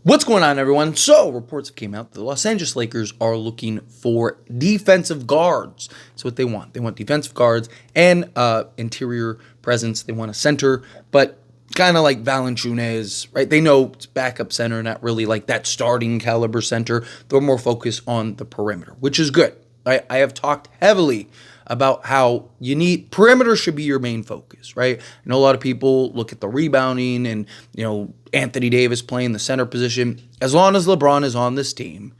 What's going on, everyone? So, reports have came out that the Los Angeles Lakers are looking for defensive guards. That's what they want. They want defensive guards and interior presence. They want a center, but kind of like Valanciunas, right? They know it's backup center, not really like that starting caliber center. They're more focused on the perimeter, which is good. I have talked heavily about how you need perimeter should be your main focus, right? I know a lot of people look at the rebounding and, Anthony Davis playing the center position. As long as LeBron is on this team,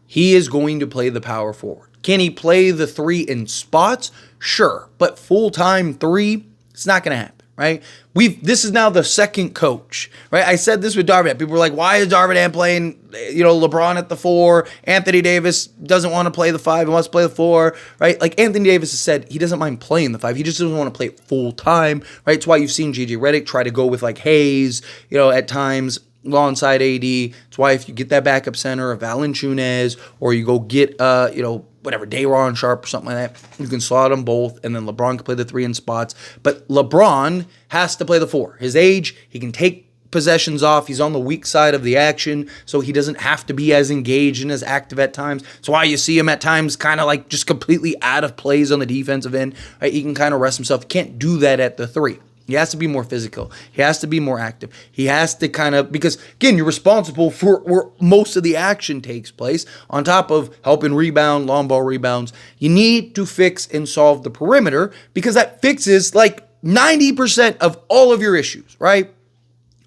he is going to play the power forward. Can he play the three in spots? Sure. But full-time three, it's not going to happen. Right? This is now the second coach, right? I said this with Darvin. People were like, why is Darvin playing, LeBron at the 4? Anthony Davis doesn't want to play the 5. He wants to play the 4, right? Like Anthony Davis has said he doesn't mind playing the 5. He just doesn't want to play it full time, right? It's why you've seen JJ Redick try to go with like Hayes, at times alongside AD. It's why if you get that backup center of Valanciunas or you go get, Day'Ron Sharpe or something like that, you can slot them both, and then LeBron can play the 3 in spots. But LeBron has to play the 4. His age, he can take possessions off. He's on the weak side of the action, so he doesn't have to be as engaged and as active at times. That's why you see him at times kind of like just completely out of plays on the defensive end. Right? He can kind of rest himself. He can't do that at the 3. He has to be more physical. He has to be more active. He has to because, again, you're responsible for where most of the action takes place, on top of helping rebound, long ball rebounds. You need to fix and solve the perimeter because that fixes like 90% of all of your issues, right?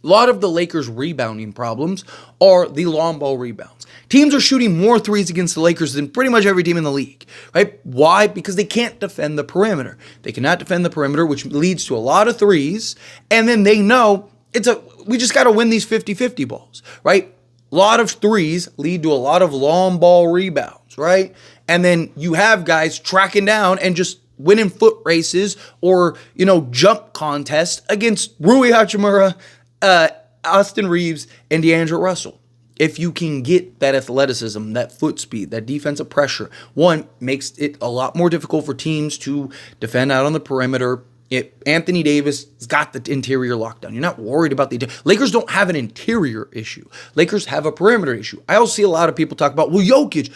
A lot of the Lakers' rebounding problems are the long ball rebounds. Teams are shooting more threes against the Lakers than pretty much every team in the league, right? Why? Because they can't defend the perimeter. They cannot defend the perimeter, which leads to a lot of threes, and then they know we just got to win these 50-50 balls, right? A lot of threes lead to a lot of long ball rebounds, right? And then you have guys tracking down and just winning foot races or, jump contests against Rui Hachimura, Austin Reeves, and D'Angelo Russell. If you can get that athleticism, that foot speed, that defensive pressure, one, makes it a lot more difficult for teams to defend out on the perimeter. Anthony Davis has got the interior lockdown. You're not worried about the interior. Lakers don't have an interior issue. Lakers have a perimeter issue. I also see a lot of people talk about, Jokic.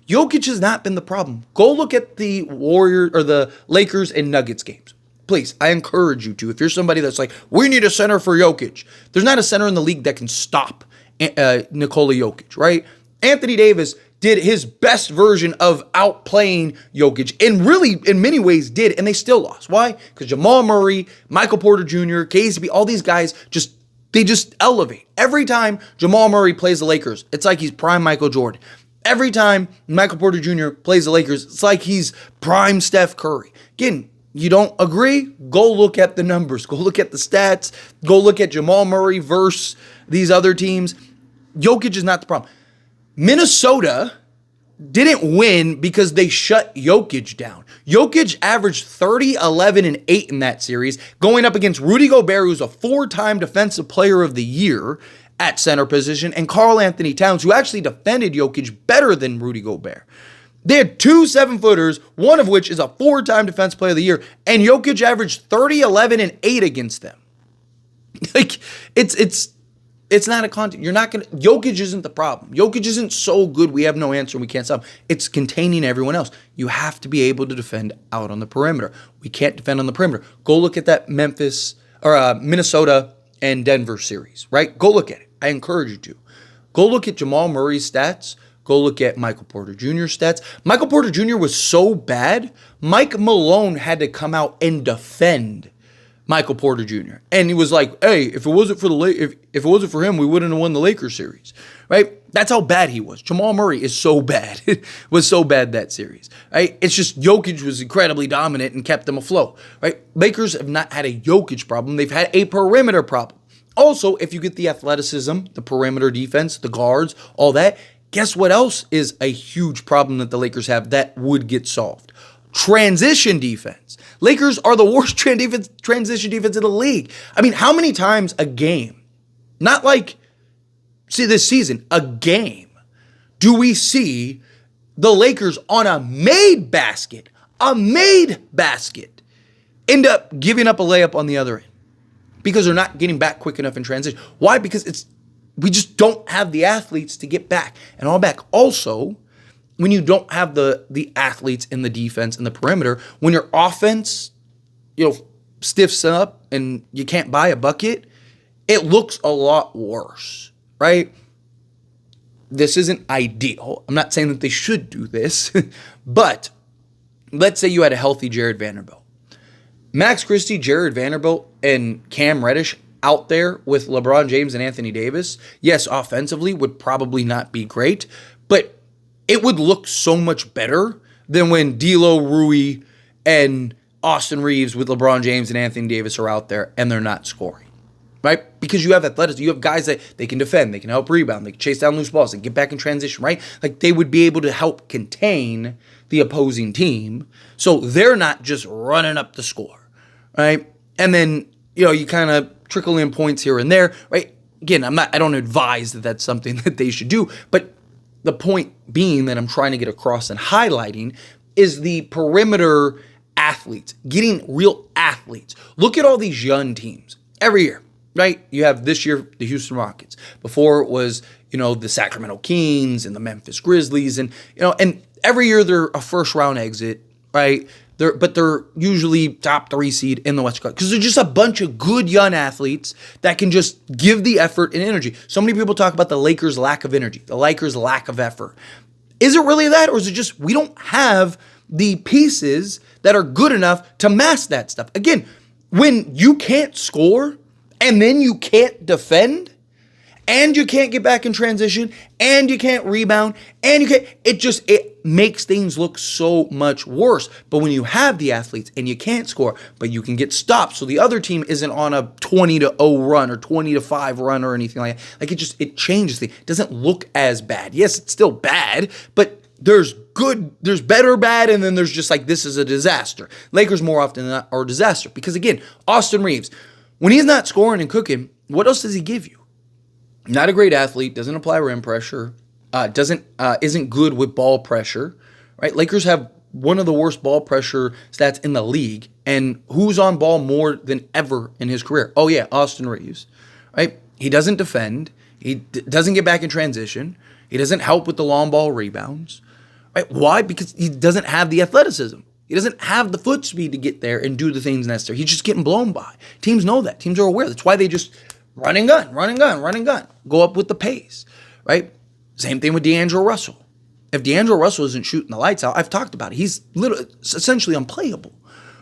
Jokic has not been the problem. Go look at the Warriors or the Lakers and Nuggets games. Please, I encourage you to. If you're somebody that's like, we need a center for Jokic. There's not a center in the league that can stop Nikola Jokic, right? Anthony Davis did his best version of outplaying Jokic and really, in many ways, did, and they still lost. Why? Because Jamal Murray, Michael Porter Jr., KCP, all these guys just elevate. Every time Jamal Murray plays the Lakers, it's like he's prime Michael Jordan. Every time Michael Porter Jr. plays the Lakers, it's like he's prime Steph Curry. Again, you don't agree? Go look at the numbers. Go look at the stats. Go look at Jamal Murray versus these other teams. Jokic is not the problem. Minnesota didn't win because they shut Jokic down. Jokic averaged 30, 11, and 8 in that series, going up against Rudy Gobert, who's a 4-time Defensive Player of the Year at center position, and Karl Anthony Towns, who actually defended Jokic better than Rudy Gobert. They had 2 7-footers, one of which is a 4-time Defensive Player of the Year, and Jokic averaged 30, 11, and 8 against them. Like, it's not a content. Jokic isn't the problem. Jokic isn't so good we have no answer and we can't stop him. It's containing everyone else. You have to be able to defend out on the perimeter. We can't defend on the perimeter. Go look at that Minnesota and Denver series, right? Go look at it. I encourage you to. Go look at Jamal Murray's stats. Go look at Michael Porter Jr.'s stats. Michael Porter Jr. was so bad, Mike Malone had to come out and defend Michael Porter Jr. And he was like, hey, if it wasn't for him, we wouldn't have won the Lakers series, right? That's how bad he was. Jamal Murray is so bad. Was so bad that series, right? It's just Jokic was incredibly dominant and kept them afloat, right? Lakers have not had a Jokic problem. They've had a perimeter problem. Also, if you get the athleticism, the perimeter defense, the guards, all that, guess what else is a huge problem that the Lakers have that would get solved? Transition defense. Lakers are the worst transition defense in the league. I mean, how many times a game, not like, this season, a game, do we see the Lakers on a made basket, end up giving up a layup on the other end? Because they're not getting back quick enough in transition. Why? Because we just don't have the athletes to get back and all back. Also, when you don't have the athletes in the defense and the perimeter, when your offense, stiffs up and you can't buy a bucket, it looks a lot worse, right? This isn't ideal. I'm not saying that they should do this, but let's say you had a healthy Jared Vanderbilt. Max Christie, Jared Vanderbilt, and Cam Reddish out there with LeBron James and Anthony Davis, yes, offensively would probably not be great, but it would look so much better than when D'Lo, Rui, and Austin Reeves with LeBron James and Anthony Davis are out there and they're not scoring, right? Because you have athleticism. You have guys that they can defend, they can help rebound, they can chase down loose balls, they can get back in transition, right? Like they would be able to help contain the opposing team so they're not just running up the score, right? And then, you kind of trickle in points here and there, right? Again, I don't advise that that's something that they should do, but the point being that I'm trying to get across and highlighting is the perimeter athletes, getting real athletes. Look at all these young teams every year, right? You have this year the Houston Rockets. Before it was, the Sacramento Kings and the Memphis Grizzlies, and and every year they're a first round exit, right? They're usually top 3 seed in the West Coast because they're just a bunch of good young athletes that can just give the effort and energy. So many people talk about the Lakers' lack of energy, the Lakers' lack of effort. Is it really that, or is it just we don't have the pieces that are good enough to mask that stuff? Again, when you can't score and then you can't defend and you can't get back in transition and you can't rebound and it makes things look so much worse. But when you have the athletes and you can't score, but you can get stopped so the other team isn't on a 20-0 run or 20-5 run or anything like that. Like it changes things. It doesn't look as bad. Yes, it's still bad, but there's better bad, and then there's just like this is a disaster. Lakers more often than not are a disaster because again, Austin Reeves, when he's not scoring and cooking, what else does he give you? Not a great athlete, doesn't apply rim pressure, isn't good with ball pressure, right? Lakers have one of the worst ball pressure stats in the league, and who's on ball more than ever in his career? Oh yeah, Austin Reeves, right? He doesn't defend, he doesn't get back in transition, he doesn't help with the long ball rebounds, right? Why? Because he doesn't have the athleticism. He doesn't have the foot speed to get there and do the things necessary. He's just getting blown by. Teams know that. Teams are aware. That's why they just run and gun. Go up with the pace, right? Same thing with D'Angelo Russell. If D'Angelo Russell isn't shooting the lights out, I've talked about it. He's essentially unplayable,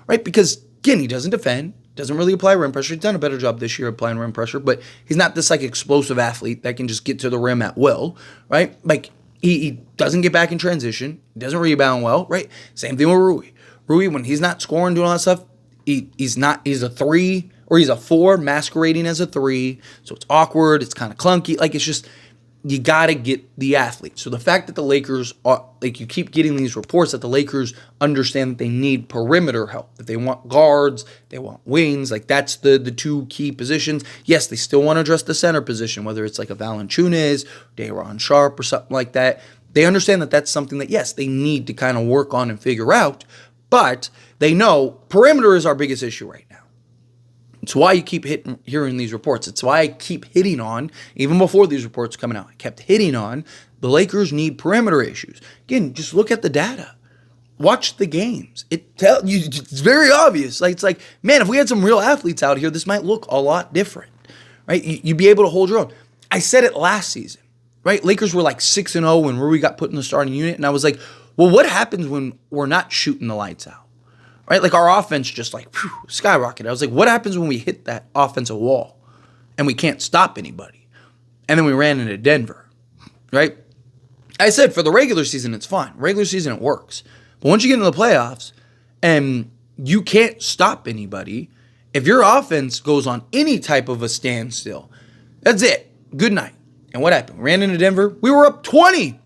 right? Because, again, he doesn't defend, doesn't really apply rim pressure. He's done a better job this year applying rim pressure, but he's not this, explosive athlete that can just get to the rim at will, right? He doesn't get back in transition. He doesn't rebound well, right? Same thing with Rui. Rui, when he's not scoring, doing all that stuff, he's a 3 or he's a 4 masquerading as a 3. So it's awkward. It's kind of clunky. It's just, you got to get the athlete. So the fact that the Lakers are, you keep getting these reports that the Lakers understand that they need perimeter help, that they want guards, they want wings, that's the 2 key positions. Yes, they still want to address the center position, whether it's a Valanciunas, Day'Ron Sharp or something like that. They understand that that's something that, yes, they need to kind of work on and figure out, but they know perimeter is our biggest issue right now. It's why you keep hearing these reports. It's why I keep hitting on, even before these reports coming out, I kept hitting on the Lakers need perimeter issues. Again, just look at the data. Watch the games. It's very obvious. It's man, if we had some real athletes out here, this might look a lot different, right? You'd be able to hold your own. I said it last season, right? Lakers were 6-0 when Rui got put in the starting unit, and I was like, well, what happens when we're not shooting the lights out? Right? Our offense just skyrocketed. I was like, what happens when we hit that offensive wall and we can't stop anybody? And then we ran into Denver, right? I said for the regular season, it's fine. Regular season, it works. But once you get into the playoffs and you can't stop anybody, if your offense goes on any type of a standstill, that's it. Good night. And what happened? We ran into Denver. We were up 20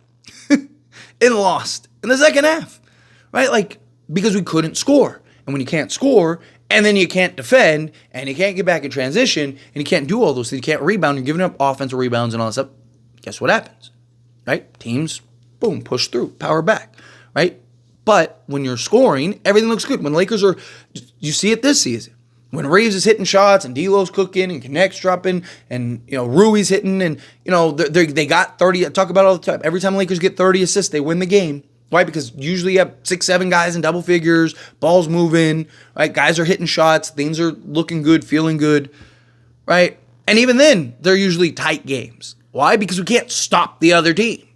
and lost in the second half, right? Because we couldn't score. And when you can't score, and then you can't defend, and you can't get back in transition, and you can't do all those things, you can't rebound, you're giving up offensive rebounds and all that stuff, guess what happens, right? Teams, boom, push through, power back, right? But when you're scoring, everything looks good. When Lakers are, you see it this season. when Reeves is hitting shots and D'Lo's cooking and Connect's dropping and, Rui's hitting and, they got 30, I talk about it all the time. Every time Lakers get 30 assists, they win the game. Why? Because usually you have 6, 7 guys in double figures, ball's moving, right? Guys are hitting shots, things are looking good, feeling good, right? And even then, they're usually tight games. Why? Because we can't stop the other team.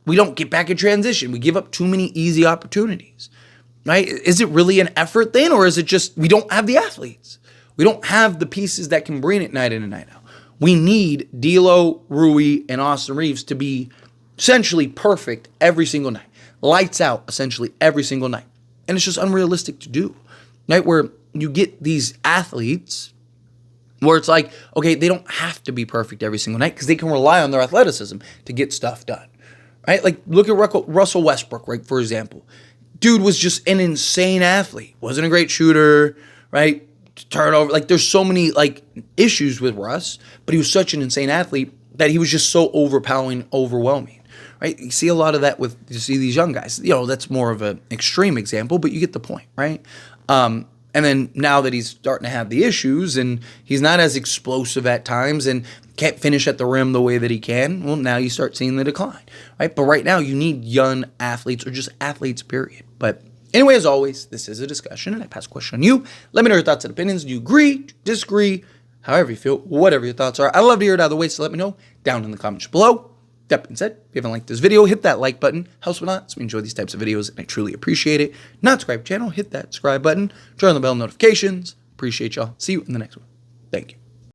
We don't get back in transition. We give up too many easy opportunities, right? Is it really an effort then, or is it just we don't have the athletes? We don't have the pieces that can bring it night in and night out. We need D'Lo, Rui, and Austin Reeves to be essentially perfect every single night. Lights out essentially every single night. And it's just unrealistic to do, right? Where you get these athletes where it's like, okay, they don't have to be perfect every single night because they can rely on their athleticism to get stuff done, right? Like look at Russell Westbrook, right, for example. Dude was just an insane athlete. Wasn't a great shooter, right? Turnover. Like there's so many like issues with Russ, but he was such an insane athlete that he was just so overwhelming, right? You see a lot of that you see these young guys. That's more of an extreme example, but you get the point, right? And then now that he's starting to have the issues and he's not as explosive at times and can't finish at the rim the way that he can, well, now you start seeing the decline, right? But right now you need young athletes or just athletes, period. But anyway, as always, this is a discussion, and I pass a question on you. Let me know your thoughts and opinions. Do you agree? Do you disagree? However you feel, whatever your thoughts are. I'd love to hear it either way, so let me know down in the comments below. That being said, if you haven't liked this video, hit that like button. Helps me out, so we enjoy these types of videos, and I truly appreciate it. Not subscribe to the channel, hit that subscribe button. Turn on the bell notifications. Appreciate y'all. See you in the next one. Thank you.